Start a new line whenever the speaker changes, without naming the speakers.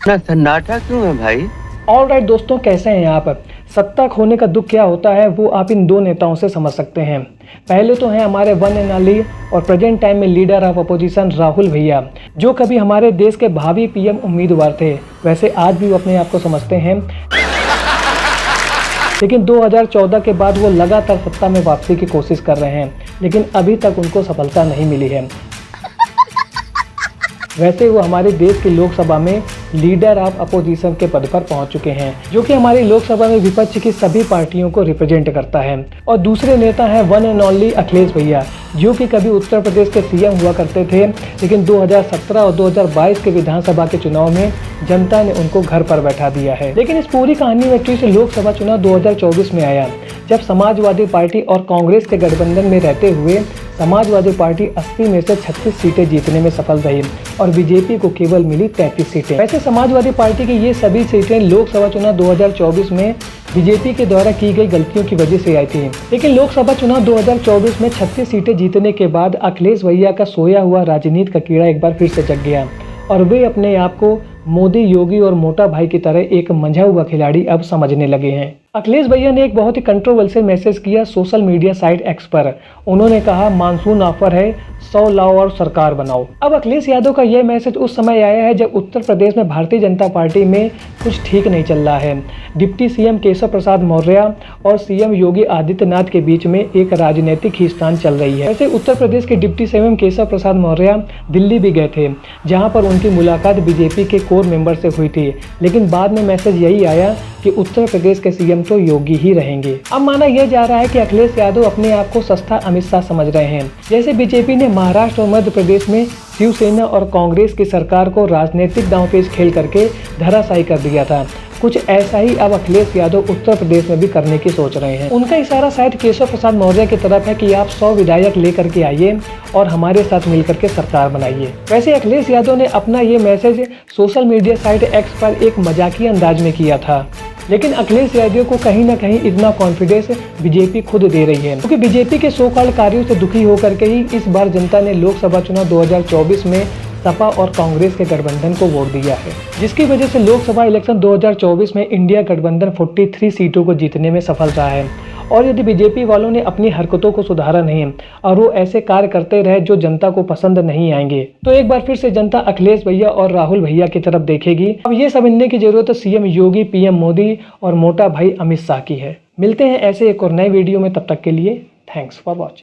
इतना सन्नाटा क्यों है भाई?
ऑल राइट दोस्तों, कैसे हैं आप? सत्ता खोने का दुख क्या होता है वो आप इन दो नेताओं से समझ सकते हैं। पहले तो हैं हमारे वन एंड ओनली और प्रेजेंट टाइम में लीडर ऑफ अपोजिशन राहुल भैया, जो कभी हमारे देश के भावी पीएम उम्मीदवार थे। वैसे आज भी वो अपने आप को समझते हैं, लेकिन 2014 के बाद वो लगातार सत्ता में वापसी की कोशिश कर रहे हैं, लेकिन अभी तक उनको सफलता नहीं मिली है। वैसे वो हमारे देश की लोकसभा में लीडर ऑफ अपोजिशन के पद पर पहुंच चुके हैं, जो कि हमारी लोकसभा में विपक्ष की सभी पार्टियों को रिप्रेजेंट करता है। और दूसरे नेता हैं वन एंड ओनली अखिलेश भैया, जो कि कभी उत्तर प्रदेश के सीएम हुआ करते थे, लेकिन 2017 और 2022 के विधानसभा के चुनाव में जनता ने उनको घर पर बैठा दिया है। लेकिन इस पूरी कहानी में ट्विस्ट लोकसभा चुनाव 2024 में आया, जब समाजवादी पार्टी और कांग्रेस के गठबंधन में रहते हुए समाजवादी पार्टी 80 में से 36 सीटें जीतने में सफल रही और बीजेपी को केवल मिली 33 सीटें। वैसे समाजवादी पार्टी की ये सभी सीटें लोकसभा चुनाव 2024 में बीजेपी के द्वारा की गई गलतियों की वजह से आई थी, लेकिन लोकसभा चुनाव 2024 में 36 सीटें जीतने के बाद अखिलेश भैया का सोया हुआ राजनीति का कीड़ा एक बार फिर से जग गया और वे अपने आप को मोदी, योगी और मोटा भाई की तरह एक मंझा हुआ खिलाड़ी अब समझने लगे हैं। अखिलेश भैया ने एक बहुत ही कंट्रोवर्शियल मैसेज किया सोशल मीडिया साइट एक्स पर। उन्होंने कहा, मानसून ऑफर है, 100 लाओ और सरकार बनाओ। अब अखिलेश यादव का यह मैसेज उस समय आया है जब उत्तर प्रदेश में भारतीय जनता पार्टी में कुछ ठीक नहीं चल रहा है। डिप्टी सीएम केशव प्रसाद मौर्य और सीएम योगी आदित्यनाथ के बीच में एक राजनीतिक खींचतान चल रही है। वैसे उत्तर प्रदेश के डिप्टी सीएम केशव प्रसाद मौर्य दिल्ली भी गए थे, जहाँ पर उनकी मुलाकात बीजेपी के कोर मेंबर से हुई थी, लेकिन बाद में मैसेज यही आया कि उत्तर प्रदेश के सीएम तो योगी ही रहेंगे। अब माना यह जा रहा है कि अखिलेश यादव अपने आप को सस्ता अमित शाह समझ रहे हैं। जैसे बीजेपी ने महाराष्ट्र और मध्य प्रदेश में शिवसेना और कांग्रेस की सरकार को राजनीतिक दांवपेच खेल करके धराशायी कर दिया था, कुछ ऐसा ही अब अखिलेश यादव उत्तर प्रदेश में भी करने की सोच रहे हैं। उनका इशारा शायद केशव प्रसाद मौर्य की तरफ है कि आप 100 विधायक लेकर के आइए और हमारे साथ मिलकर के सरकार बनाइए। वैसे अखिलेश यादव ने अपना ये message social media site x पर एक मजाकिया अंदाज में किया था, लेकिन अखिलेश यादव को कहीं ना कहीं इतना कॉन्फिडेंस बीजेपी खुद दे रही है, क्योंकि बीजेपी के सो कॉल्ड कार्यों से दुखी होकर के ही इस बार जनता ने लोकसभा चुनाव 2024 में सपा और कांग्रेस के गठबंधन को वोट दिया है, जिसकी वजह से लोकसभा इलेक्शन 2024 में इंडिया गठबंधन 43 सीटों को जीतने में सफल रहा है। और यदि बीजेपी वालों ने अपनी हरकतों को सुधारा नहीं और वो ऐसे कार्य करते रहे जो जनता को पसंद नहीं आएंगे, तो एक बार फिर से जनता अखिलेश भैया और राहुल भैया की तरफ देखेगी। अब ये समझने की जरूरत सीएम योगी, पीएम मोदी और मोटा भाई अमित शाह की है। मिलते हैं ऐसे एक और नए वीडियो में, तब तक के लिए थैंक्स फॉर वॉचिंग।